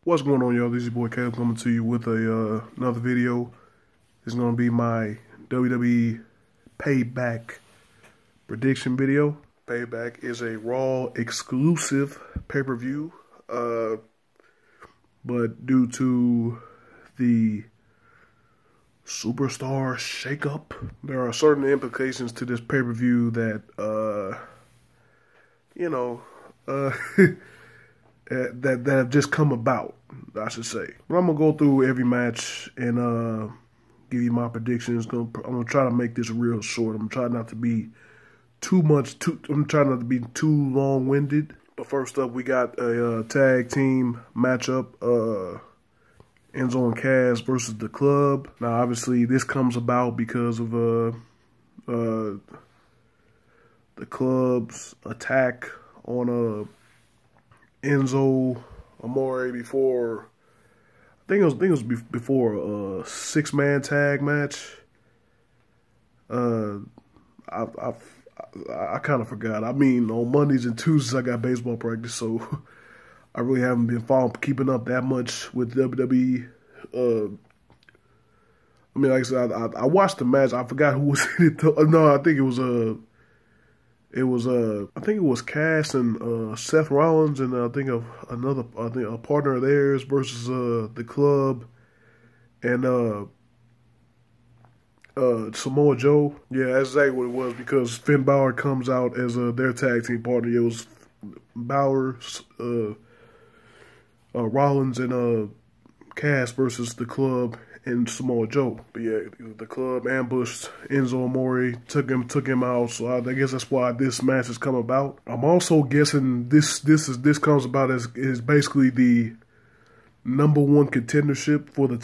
What's going on, y'all? This is your boy Caleb coming to you with another video. It's going to be my WWE Payback prediction video. Payback is a Raw exclusive pay-per-view, but due to the superstar shakeup, there are certain implications to this pay-per-view that, that have just come about, I should say. But I'm gonna go through every match and give you my predictions. I'm gonna try to make this real short. I'm trying not to be I'm trying not to be too long-winded. But first up, we got a tag team matchup. Enzo and Cass versus the Club. Now, obviously, this comes about because of the Club's attack on Enzo Amore before, I think it was before a 6-man tag match. I kind of forgot. I mean, on Mondays and Tuesdays I got baseball practice, so I really haven't been keeping up that much with WWE. I mean, like I said, I watched the match. I forgot who was in it. No, I think it was I think it was Cass and Seth Rollins, and I think a partner of theirs versus the Club and Samoa Joe. Yeah, that's exactly what it was, because Finn Balor comes out as their tag team partner. It was Balor, Rollins, and Cass versus the Club and Samoa Joe. But yeah, the Club ambushed Enzo Amore, took him out. So I guess that's why this match has come about. I'm also guessing this comes about as basically the #1 contendership for the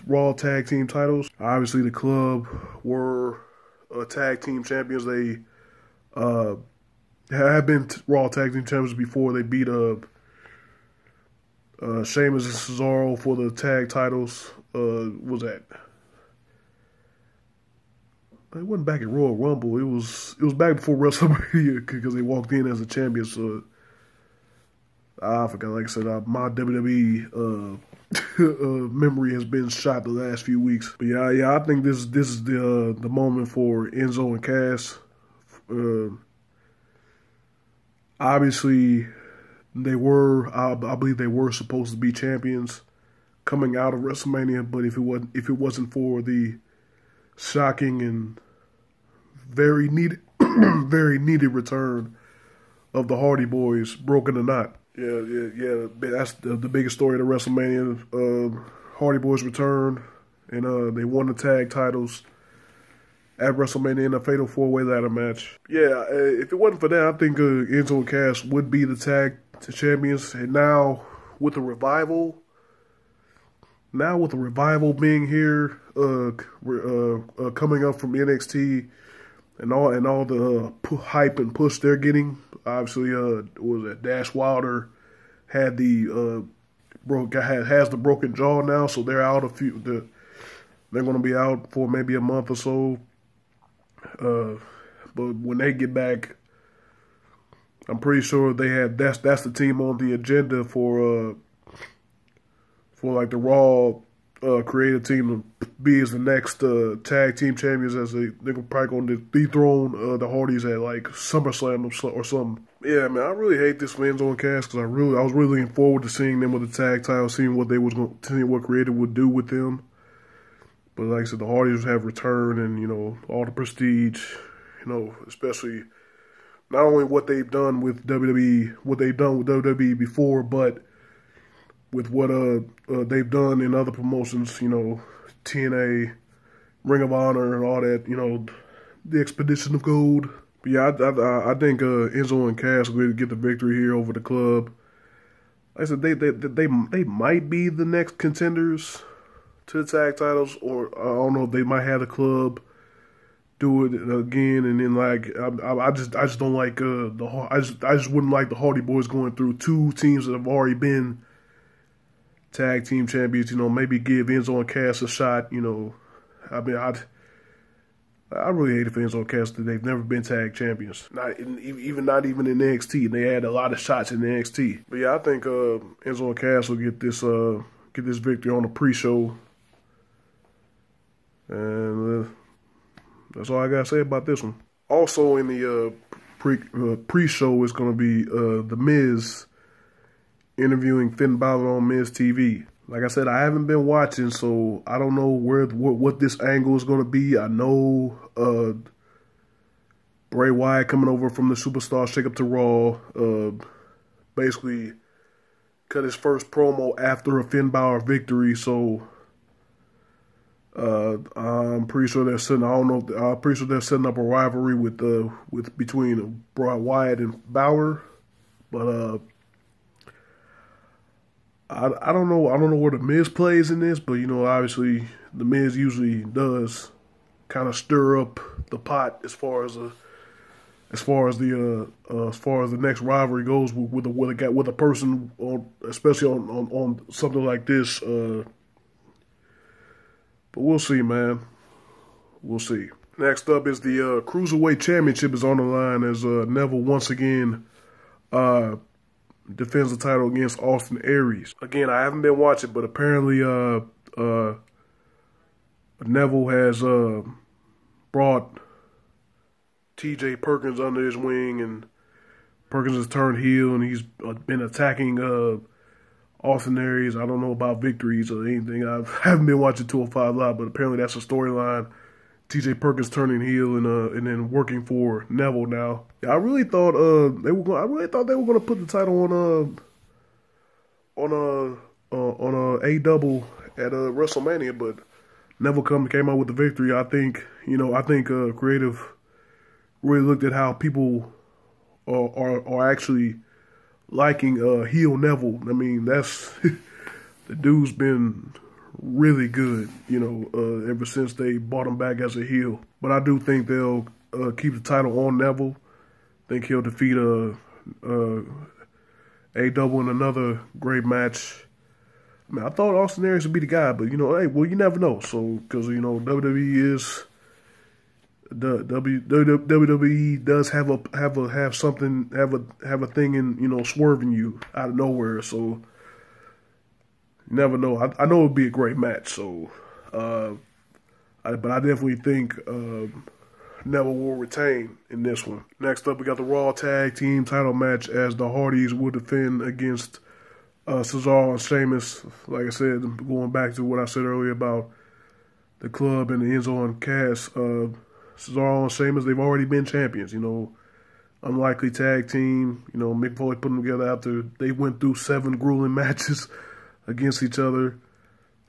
Raw tag team titles. Obviously, the Club were tag team champions. They have been Raw tag team champions before. They beat Sheamus and Cesaro for the tag titles. Was that? It wasn't back at Royal Rumble. It was back before WrestleMania, because they walked in as a champion. So I forgot. Like I said, my WWE memory has been shot the last few weeks. But yeah, I think this is the moment for Enzo and Cass. Obviously, I believe they were supposed to be champions coming out of WrestleMania, but if it wasn't for the shocking and very needed very needed return of the Hardy Boys, broken the knot. Yeah. That's the biggest story of the WrestleMania. Hardy Boys returned, and they won the tag titles at WrestleMania in a fatal 4-way ladder match. Yeah, if it wasn't for that, I think Enzo and Cass would be the tag champions. And now with the revival. Now with the revival being here, coming up from NXT, and all the hype and push they're getting, obviously, was that Dash Wilder had has the broken jaw now, so they're out they're going to be out for maybe a month or so. But when they get back, I'm pretty sure that's the team on the agenda for like the Raw creative team to be as the next tag team champions, as they're probably going to dethrone the Hardys at like SummerSlam or something. Yeah, man, I really hate this for Enzo and Cass, because I was really looking forward to seeing them with the tag title, seeing what creative would do with them. But like I said, the Hardys have returned, and all the prestige, especially not only what they've done with WWE, before, but with what they've done in other promotions, TNA, Ring of Honor, and all that, the Expedition of Gold. But yeah, I think Enzo and Cass will get the victory here over the Club. Like I said, they might be the next contenders to the tag titles, or I don't know, they might have the Club do it again, and then I just don't like I just wouldn't like the Hardy Boys going through two teams that have already been tag team champions. Maybe give Enzo and Cass a shot. I mean, I really hate the Enzo Cassidy. They've never been tag champions. Not even in NXT. And they had a lot of shots in NXT. But yeah, I think Enzo and Cass will get this victory on the pre-show. And that's all I gotta say about this one. Also in the pre-show is gonna be The Miz interviewing Finn Balor on Miz TV. Like I said, I haven't been watching, so I don't know what this angle is going to be. I know Bray Wyatt coming over from the Superstar Shakeup to Raw, basically cut his first promo after a Finn Balor victory. So I'm pretty sure they're setting. I'm pretty sure they're setting up a rivalry between Wyatt and Balor, but I don't know. I don't know where the Miz plays in this, but you know, obviously the Miz usually does kind of stir up the pot as far as the next rivalry goes with a person on, especially on something like this. But we'll see, man. We'll see. Next up is the Cruiserweight Championship is on the line as Neville once again defends the title against Austin Aries. Again, I haven't been watching, but apparently Neville has brought TJ Perkins under his wing, and Perkins has turned heel, and he's been attacking Austin Aries. I don't know about victories or anything. I haven't been watching 205 Live, but apparently that's a storyline. TJ Perkins turning heel and then working for Neville now. I really thought they were going to put the title on a double at WrestleMania, but Neville came out with the victory. I think creative really looked at how people are actually liking heel Neville. I mean, that's the dude's been really good, you know, ever since they brought him back as a heel. But I do think they'll keep the title on Neville. I think he'll defeat a double in another great match. I mean, I thought Austin Aries would be the guy, but you know, hey, well, you never know. So, because you know, WWE does have a thing in, you know, swerving you out of nowhere. So you never know. I know it would be a great match. So, but I definitely think Neville will retain in this one. Next up, we got the Raw Tag Team title match as the Hardys will defend against Cesaro and Sheamus. Like I said, going back to what I said earlier about the club and the Enzo and Cass, Cesaro and Sheamus, they've already been champions. You know, unlikely tag team. You know, Mick Foley put them together after they went through 7 grueling matches against each other.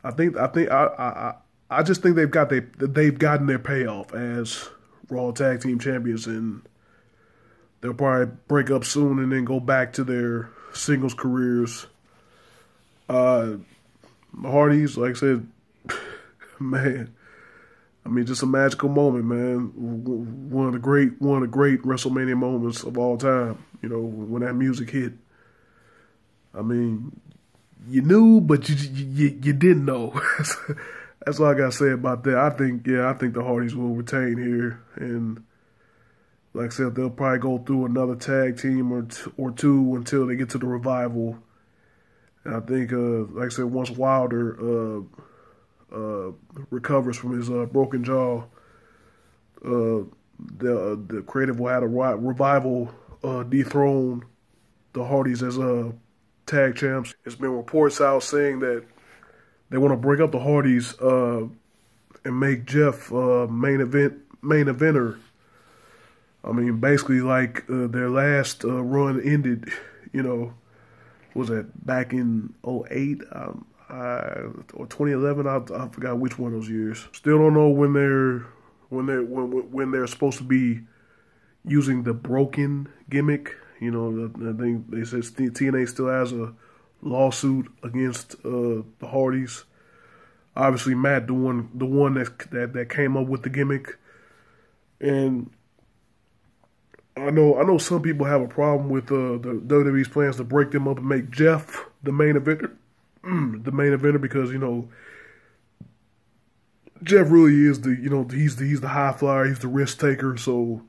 I just think they've gotten their payoff as Raw Tag Team Champions, and they'll probably break up soon and then go back to their singles careers. The Hardys, like I said, man, I mean, just a magical moment, man. One of the great WrestleMania moments of all time. You know, when that music hit. I mean, you knew, but you didn't know. That's all I gotta say about that. I think the Hardys will retain here, and like I said, they'll probably go through another tag team or two until they get to the Revival. And I think, like I said, once Wilder recovers from his broken jaw, the creative will have a Revival dethrone the Hardys as tag champs. There's been reports out saying that they want to break up the Hardys and make Jeff main eventer. I mean, basically like their last run ended, you know, was that back in 2008 or 2011? I forgot which one of those years. Still don't know when they're supposed to be using the broken gimmick. You know, I think they said TNA still has a lawsuit against the Hardys. Obviously, Matt, the one that came up with the gimmick, and I know some people have a problem with the WWE's plans to break them up and make Jeff the main eventer, because you know Jeff really is he's the high flyer, he's the risk taker, so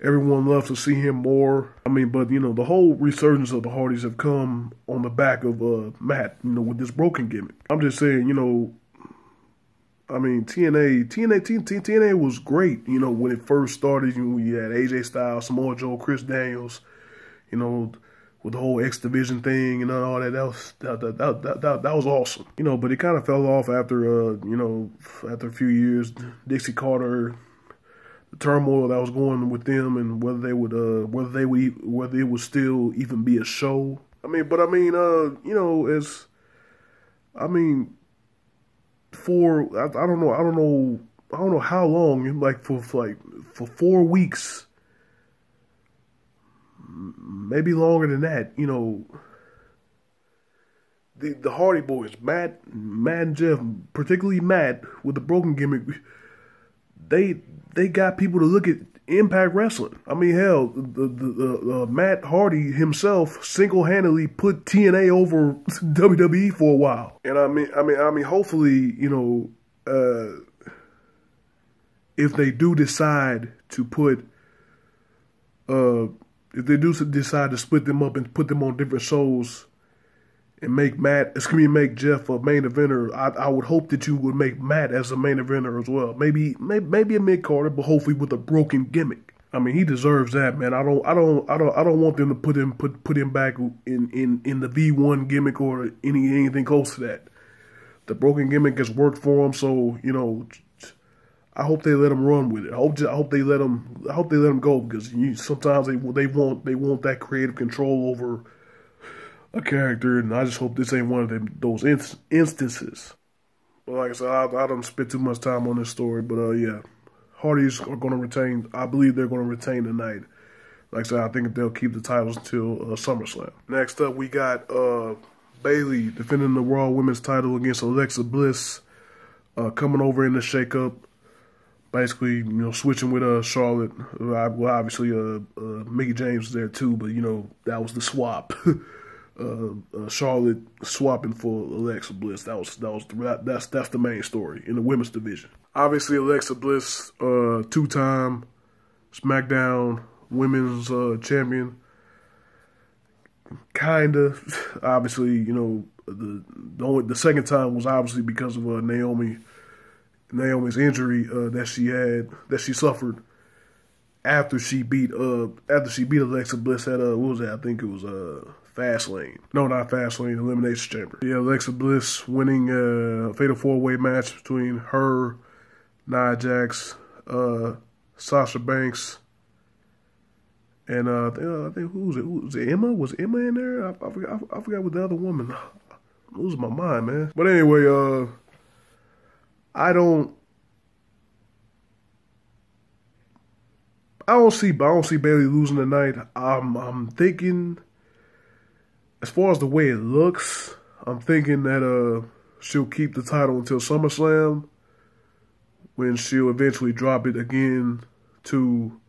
everyone loves to see him more. I mean, but the whole resurgence of the Hardys have come on the back of Matt, with this broken gimmick. I'm just saying, I mean, TNA was great, when it first started. You had AJ Styles, Samoa Joe, Chris Daniels, with the whole X Division thing and all that. That was awesome, But it kind of fell off after, after a few years. Dixie Carter, the turmoil that was going with them, and whether it would still even be a show. I mean, but I don't know how long, like for 4 weeks, maybe longer than that, the Hardy Boys, Matt and Jeff, particularly Matt with the broken gimmick, they got people to look at Impact Wrestling. I mean, hell, the Matt Hardy himself single-handedly put TNA over WWE for a while. And I mean, hopefully, if they do decide to put, if they do decide to split them up and put them on different shows and make Jeff a main eventer, I would hope that you would make Matt as a main eventer as well. Maybe a mid-carder, but hopefully with a broken gimmick. I mean, he deserves that, man. I don't want them to put him back in the V1 gimmick or anything close to that. The broken gimmick has worked for him, so I hope they let him run with it. I hope they let him go, because sometimes they want that creative control over a character, and I just hope this ain't one of those instances. But like I said, I don't spend too much time on this story, but yeah, Hardys are going to retain. I believe they're going to retain tonight. Like I said, I think they'll keep the titles until SummerSlam. Next up, we got Bayley defending the Raw Women's title against Alexa Bliss, coming over in the shakeup. Basically, switching with Charlotte. Well, obviously, Mickie James was there too, but that was the swap. Charlotte swapping for Alexa Bliss. That's the main story in the women's division. Obviously, Alexa Bliss, two-time SmackDown Women's Champion. Kinda. Obviously, the second time was obviously because of Naomi's injury that she suffered after she beat Alexa Bliss at what was that? I think it was Fastlane. No, not Fastlane, Elimination Chamber. Yeah, Alexa Bliss winning a Fatal 4-Way match between her, Nia Jax, Sasha Banks, and I think who was it? Emma? Was Emma in there? I forgot what the other woman. I'm losing my mind, man. But anyway, I don't see Bayley losing tonight. I'm thinking, as far as the way it looks, I'm thinking that she'll keep the title until SummerSlam, when she'll eventually drop it again to.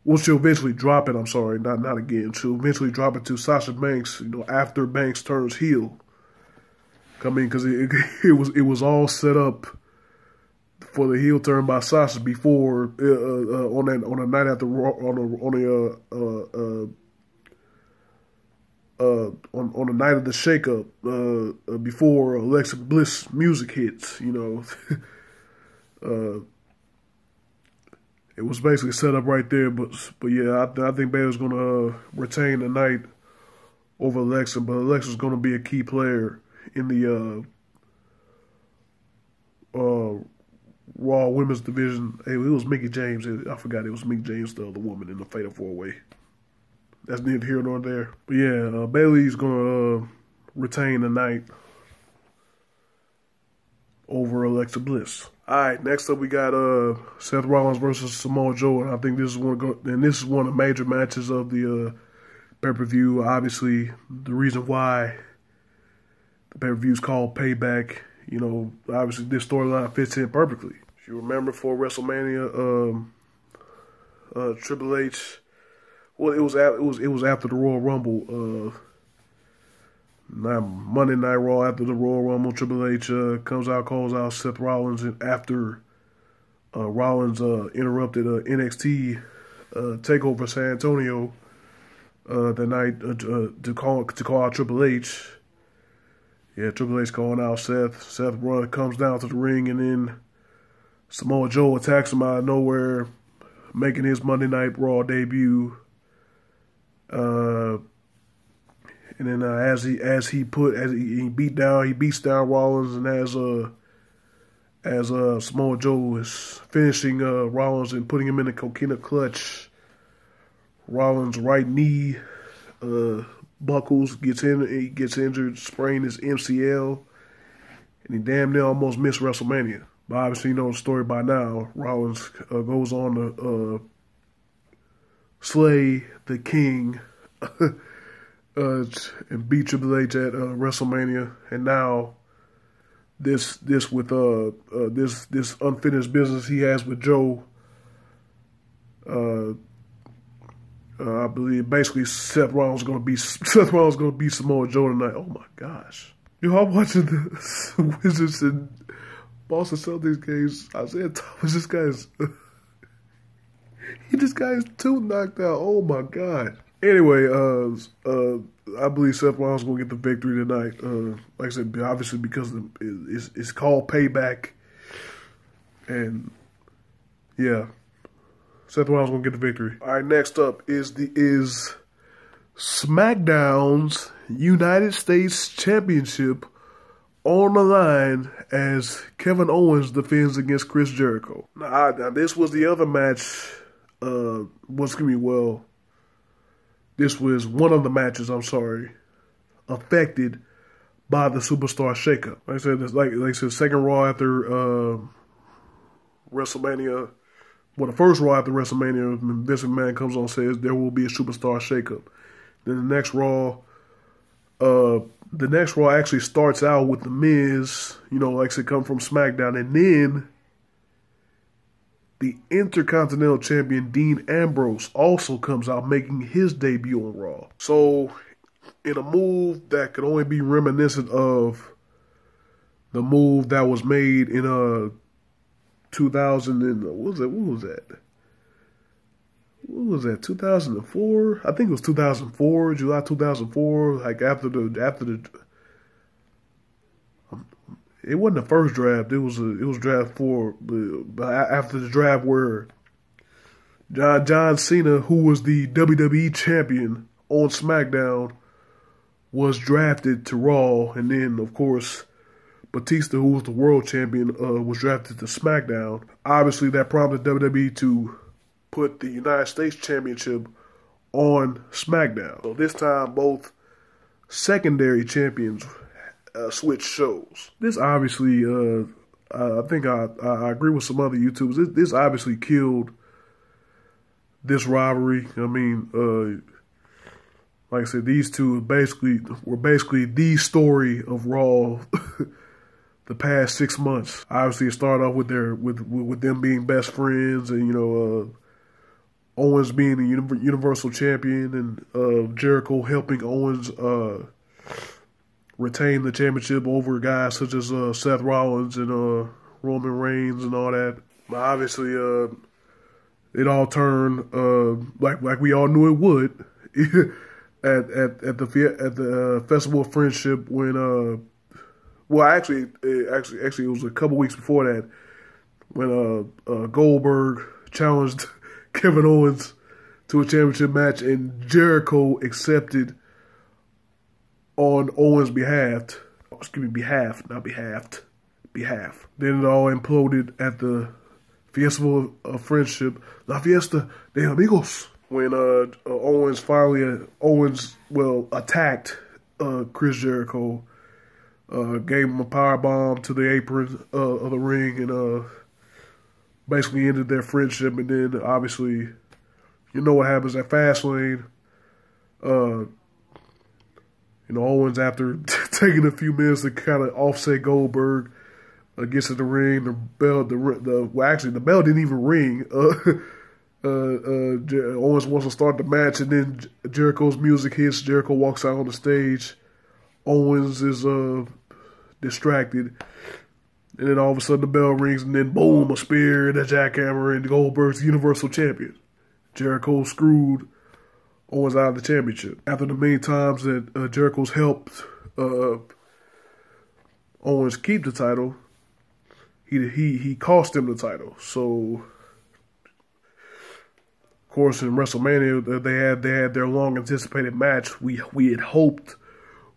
Well, she'll eventually drop it. I'm sorry, not again. She'll eventually drop it to Sasha Banks. After Banks turns heel. I mean, because it was all set up for the heel turn by Sasha before on a night after on the night of the shakeup before Alexa Bliss music hits. It was basically set up right there, but yeah, I think Bayley's gonna retain the night over Alexa, but Alexa's gonna be a key player in the Raw Women's Division. Hey, it was Mickie James. I forgot it was Mickie James, the other woman in the Fatal 4-Way. That's neither here nor there. But yeah, Bayley's gonna retain the night over Alexa Bliss. All right, next up we got Seth Rollins versus Samoa Joe, and I think this is one of the major matches of the pay-per-view. Obviously, the reason why the pay-per-view is called Payback. Obviously this storyline fits in perfectly. If you remember, for WrestleMania, Triple H. Well, it was after the Royal Rumble. Now, Monday Night Raw, after the Royal Rumble, Triple H comes out, calls out Seth Rollins, and after Rollins interrupted NXT TakeOver San Antonio that night to call out Triple H. Yeah, Triple H calling out Seth. Seth comes down to the ring, and then Samoa Joe attacks him out of nowhere, making his Monday Night Raw debut. And then as he beats down Rollins, and as Samoa Joe is finishing Rollins and putting him in a coquina clutch, Rollins' right knee buckles, he gets injured, sprained his MCL, and he damn near almost missed WrestleMania. But obviously, you know the story by now. Rollins goes on to slay the King and beat Triple H at WrestleMania, and now this unfinished business he has with Joe. I believe basically Seth Rollins is gonna be Samoa Joe tonight. Oh my gosh! Yo, I'm watching the Wizards and Boston Celtics games. Isaiah Thomas, he just got his tooth knocked out. Oh my god! Anyway, I believe Seth Rollins is gonna get the victory tonight. Like I said, obviously because it's called Payback, and yeah. Seth Rollins gonna get the victory. All right, next up is SmackDown's United States Championship on the line as Kevin Owens defends against Chris Jericho. Now this was the other match. This was one of the matches. I'm sorry, affected by the Superstar Shakeup. Like I said, like I said, second Raw after WrestleMania. Well, the first Raw after WrestleMania, Vince McMahon comes on and says there will be a Superstar Shakeup. Then the next Raw actually starts out with The Miz, you know, like I said, come from SmackDown, and then the Intercontinental Champion Dean Ambrose also comes out making his debut on Raw. So, in a move that could only be reminiscent of the move that was made in 2000 and what was that? 2004? I think it was 2004, July 2004. Like after the it wasn't the first draft. It was draft 4, but after the draft where John Cena, who was the WWE champion on SmackDown, was drafted to Raw, and then of course Batista, who was the world champion, was drafted to SmackDown. Obviously, that prompted WWE to put the United States Championship on SmackDown. So this time, both secondary champions switched shows. This obviously, I think I agree with some other YouTubers. This obviously killed this rivalry. I mean, like I said, these two were basically the story of Raw. The past 6 months. Obviously, it started off with them being best friends, and you know, Owens being the Universal Champion, and Jericho helping Owens retain the championship over guys such as Seth Rollins and Roman Reigns and all that. But obviously, it all turned like we all knew it would at the Festival of Friendship when. Well, actually, it was a couple weeks before that when Goldberg challenged Kevin Owens to a championship match, and Jericho accepted on Owens' behalf. Behalf. Then it all imploded at the Festival of Friendship, La Fiesta de Amigos, when Owens attacked Chris Jericho. Gave him a power bomb to the apron of the ring, and basically ended their friendship. And then obviously, you know what happens at Fastlane. You know, Owens, after taking a few minutes to kind of offset Goldberg, gets in the ring. The bell didn't even ring. Owens wants to start the match, and then Jericho's music hits. Jericho walks out on the stage. Owens is distracted. And then all of a sudden the bell rings, and then boom, a spear and a jackhammer, and Goldberg's Universal Champion. Jericho screwed Owens out of the championship. After the many times that Jericho's helped Owens keep the title, he cost him the title. So, of course, in WrestleMania they had their long anticipated match. We had hoped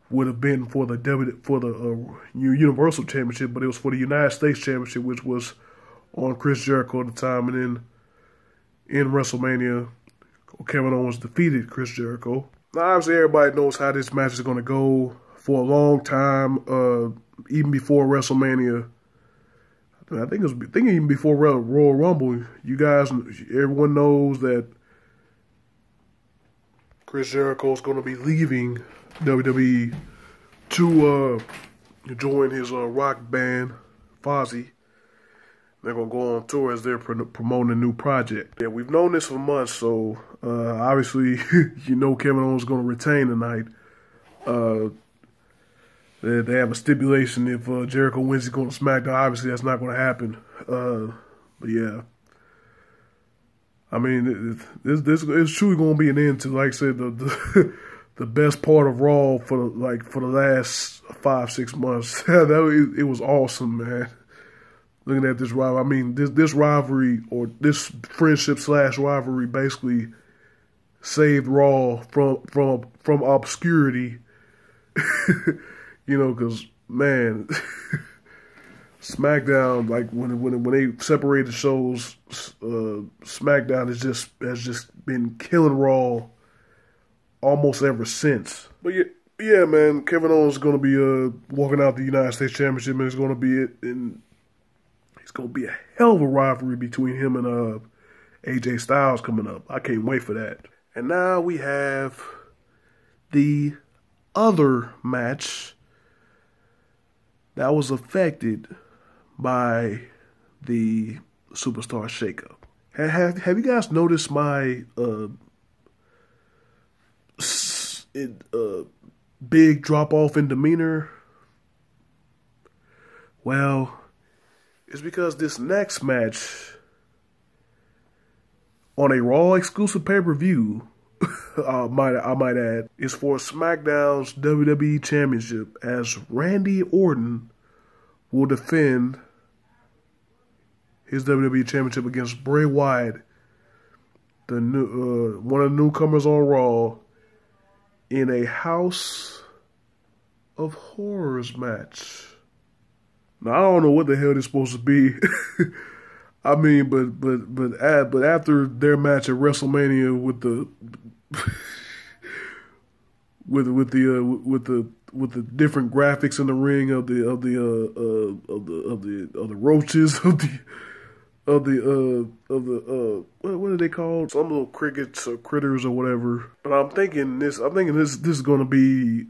would have been for the Universal Championship, but it was for the United States Championship, which was on Chris Jericho at the time. And then in WrestleMania, Kevin Owens defeated Chris Jericho. Now, obviously, everybody knows how this match is going to go for a long time, even before WrestleMania. I think even before Royal Rumble. Everyone knows that Chris Jericho is going to be leaving WWE to join his rock band, Fozzy. They're going to go on tour as they're promoting a new project. Yeah, we've known this for months, so obviously, Kevin Owens is going to retain tonight. They have a stipulation if Jericho wins, he's going to SmackDown. Obviously, that's not going to happen. But yeah. I mean, this is truly going to be an end to, like I said, the best part of Raw for the last 5-6 months. It was awesome, man. Looking at this rivalry, I mean, this rivalry or this friendship / rivalry basically saved Raw from obscurity. Because man, SmackDown, like when they separated shows, SmackDown has just been killing Raw almost ever since. But yeah, man, Kevin Owens is going to be walking out the United States Championship, and it's going to be it's going to be a hell of a rivalry between him and AJ Styles coming up. I can't wait for that. And now we have the other match that was affected by the Superstar shakeup. Have you guys noticed my big drop off in demeanor? Well, it's because this next match on a Raw exclusive pay-per-view, I might add, is for SmackDown's WWE Championship, as Randy Orton will defend his WWE Championship against Bray Wyatt, the new one of the newcomers on Raw, in a House of Horrors match. Now, I don't know what the hell this is supposed to be. I mean, but after their match at WrestleMania with the with the different graphics in the ring of the roaches what are they called? Some little crickets or critters or whatever. But I'm thinking this is going to be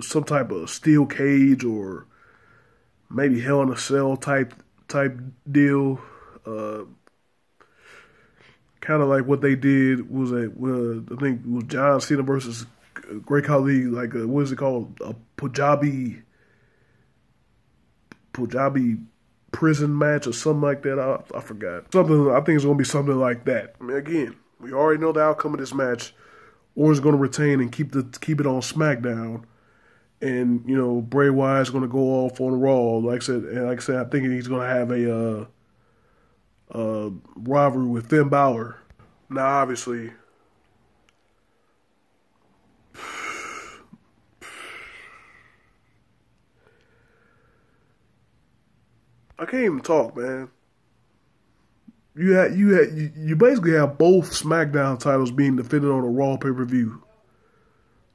some type of steel cage or maybe Hell in a Cell type deal. Kind of like what they did was I think it was John Cena versus Great Khali, like what is it called? A Punjabi prison match or something like that. I forgot. Something. I think it's gonna be something like that. I mean, again, we already know the outcome of this match. Orton's gonna retain and keep it on SmackDown, and Bray Wyatt's gonna go off on Raw. Like I said, I think he's gonna have a rivalry with Finn Balor. Now, obviously, I can't even talk, man. You basically have both SmackDown titles being defended on a Raw pay-per-view.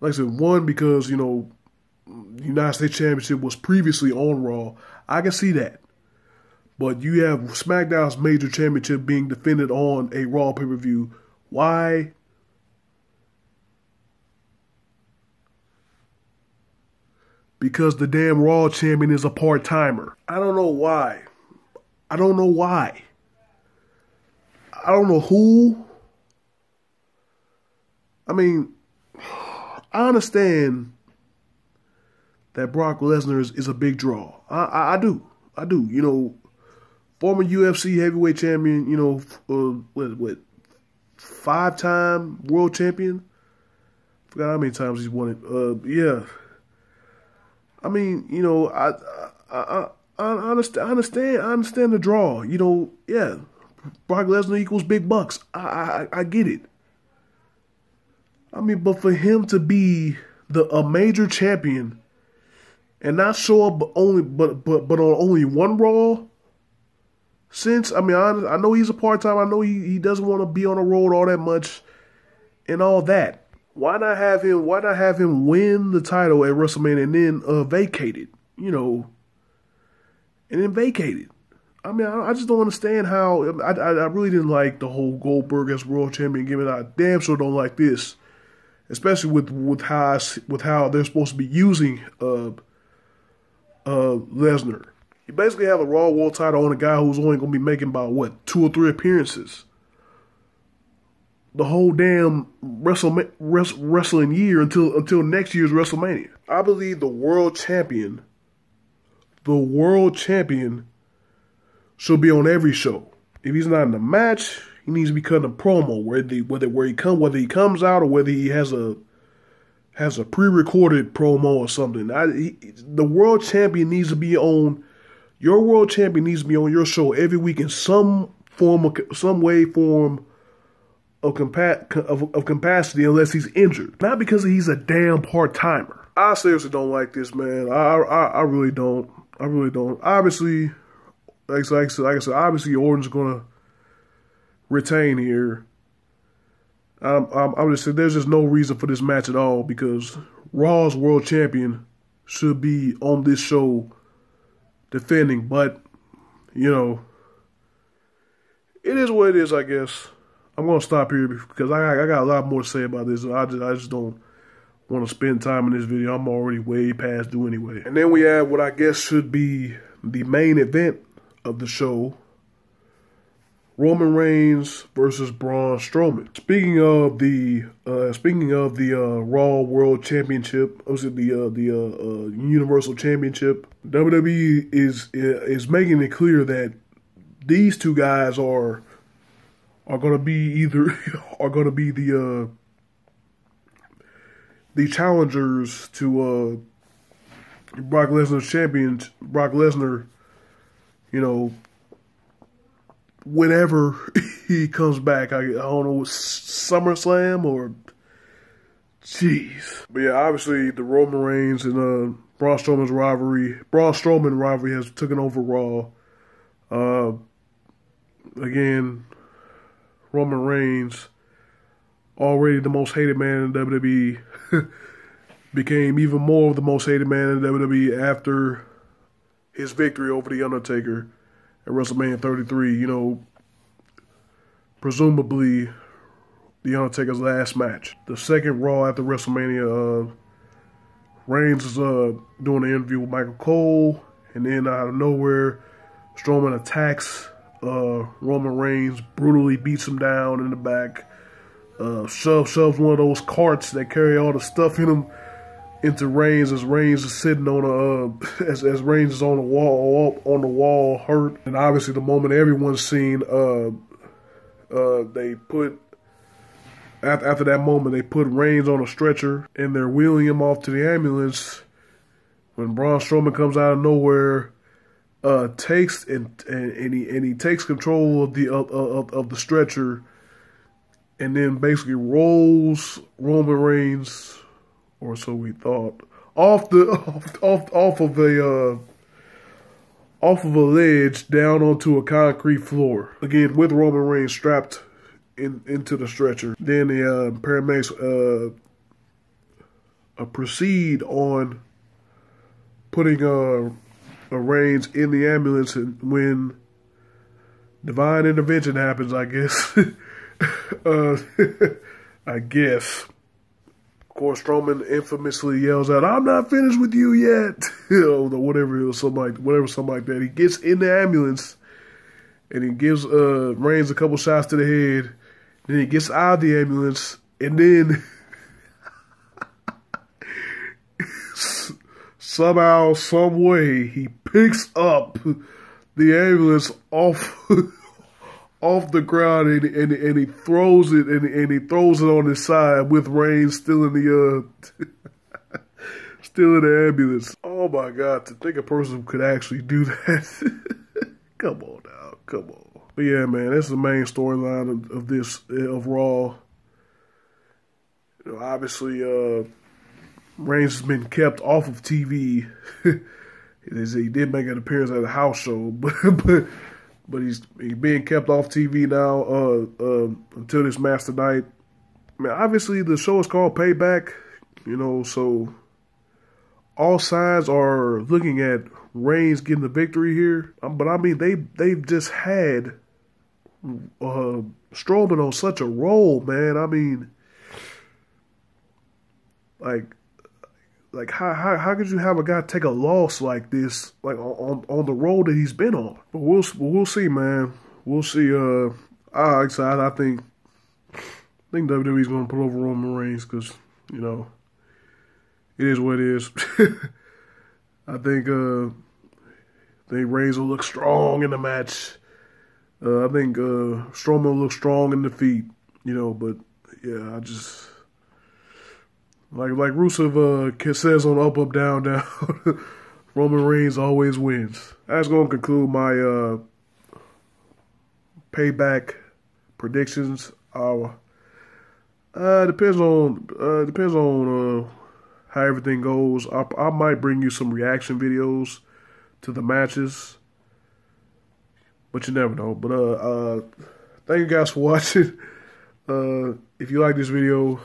Like I said, one because the United States Championship was previously on Raw. I can see that. But you have SmackDown's major championship being defended on a Raw pay-per-view. Why? Because the damn Raw champion is a part-timer. I don't know why. I don't know why. I don't know who. I mean, I understand that Brock Lesnar is a big draw. I do. You know, former UFC heavyweight champion, you know, what 5-time world champion. Forgot how many times he's won it. Yeah. I mean, you know, I understand the draw. You know, yeah. Brock Lesnar equals big bucks. I get it. I mean, but for him to be a major champion and not show up on only one Raw, since I mean I know he's a part-time, I know he doesn't want to be on the road all that much and all that. Why not have him win the title at WrestleMania and then vacate it, you know, and then vacate it? I mean, I just don't understand how. I really didn't like the whole Goldberg as world champion gimmick. I damn sure don't like this, especially with how they're supposed to be using Lesnar. You basically have a Raw World title on a guy who's only going to be making about, what, 2 or 3 appearances the whole damn wrestling year until next year's WrestleMania. I believe the world champion should be on every show. If he's not in the match, he needs to be cutting a promo, whether he comes out or whether he has a pre-recorded promo or something. The world champion needs to be on. Your world champion needs to be on your show every week in some form of capacity, unless he's injured. Not because he's a damn part-timer. I seriously don't like this, man. I really don't. I really don't. Obviously, like I said, obviously Orton's gonna retain here. I'm just saying there's just no reason for this match at all, because Raw's world champion should be on this show defending. But, you know, it is what it is, I guess. I'm going to stop here because I got a lot more to say about this. I just don't want to spend time in this video. I'm already way past due anyway. And then we have what I guess should be the main event of the show. Roman Reigns versus Braun Strowman. Speaking of the Raw World Championship, the Universal Championship, WWE is making it clear that these two guys are going to be the challengers to Brock Lesnar's champion. Brock Lesnar, you know, whenever he comes back, I don't know, SummerSlam or, jeez. But yeah, obviously the Roman Reigns and Braun Strowman rivalry has taken over Raw. Again, Roman Reigns, already the most hated man in WWE, became even more of the most hated man in WWE after his victory over The Undertaker at WrestleMania 33, you know, presumably The Undertaker's last match. The second Raw after WrestleMania, Reigns is doing an interview with Michael Cole, and then out of nowhere, Strowman attacks Roman Reigns, brutally beats him down in the back, shoves one of those carts that carry all the stuff in them into Reigns, as Reigns is sitting on as Reigns is on the wall hurt. And obviously the moment everyone's seen, they put after that moment they put Reigns on a stretcher and they're wheeling him off to the ambulance when Braun Strowman comes out of nowhere, takes he takes control of the stretcher and then basically rolls Roman Reigns, or so we thought, off of a ledge down onto a concrete floor. Again, with Roman Reigns strapped into the stretcher. Then the paramedics proceed on putting Reigns in the ambulance, and when divine intervention happens, I guess. I guess. Of course, Strowman infamously yells out, "I'm not finished with you yet," you know, whatever something like that. He gets in the ambulance and he gives Reigns a couple shots to the head. Then he gets out of the ambulance, and then somehow, some way, he picks up the ambulance off off the ground and he throws it and he throws it on his side with Reigns still in the still in the ambulance. Oh my God! To think a person could actually do that. Come on now, come on. But yeah, man, that's the main storyline of this of Raw. You know, obviously, Reigns has been kept off of TV. He did make an appearance at a house show, but he's being kept off TV now until this match tonight. I mean, obviously the show is called Payback, you know, so all signs are looking at Reigns getting the victory here. But I mean, they've just had Strowman on such a roll, man. I mean, like how could you have a guy take a loss like this, like on the road that he's been on? But we'll see, man. We'll see. I think WWE's gonna put over Roman Reigns because, you know, it is what it is. I think Reigns will look strong in the match. I think Strowman will look strong in defeat, you know. But yeah, I just like Rusev says on Up Up Down Down, Roman Reigns always wins. That's gonna conclude my Payback predictions. Depends on how everything goes. I might bring you some reaction videos to the matches, but you never know. But thank you guys for watching. If you like this video,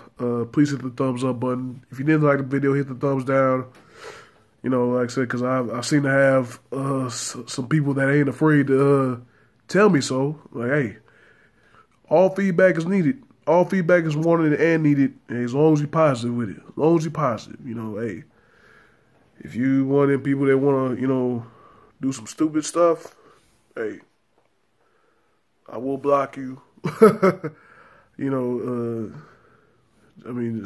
please hit the thumbs up button. If you didn't like the video, hit the thumbs down. You know, like I said, because I seem to have some people that ain't afraid to tell me so. Like, hey, all feedback is needed. All feedback is wanted and needed, and as long as you're positive with it. As long as you're positive, you know, hey, if you one of them people that want to, you know, do some stupid stuff, hey, I will block you. You know, I mean,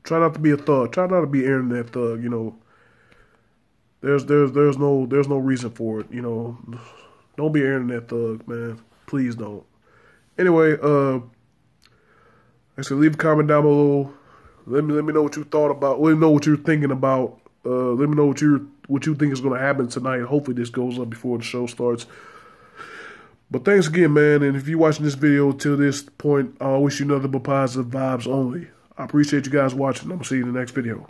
try not to be a thug. Try not to be an internet thug. You know, there's no reason for it. You know, don't be an internet thug, man. Please don't. Anyway, like I said, leave a comment down below. Let me know what you thought about. Let me know what you're thinking about. Let me know what you think is going to happen tonight. Hopefully, this goes up before the show starts. But thanks again, man. And if you're watching this video till this point, I wish you nothing but positive vibes only. I appreciate you guys watching. I'm going to see you in the next video.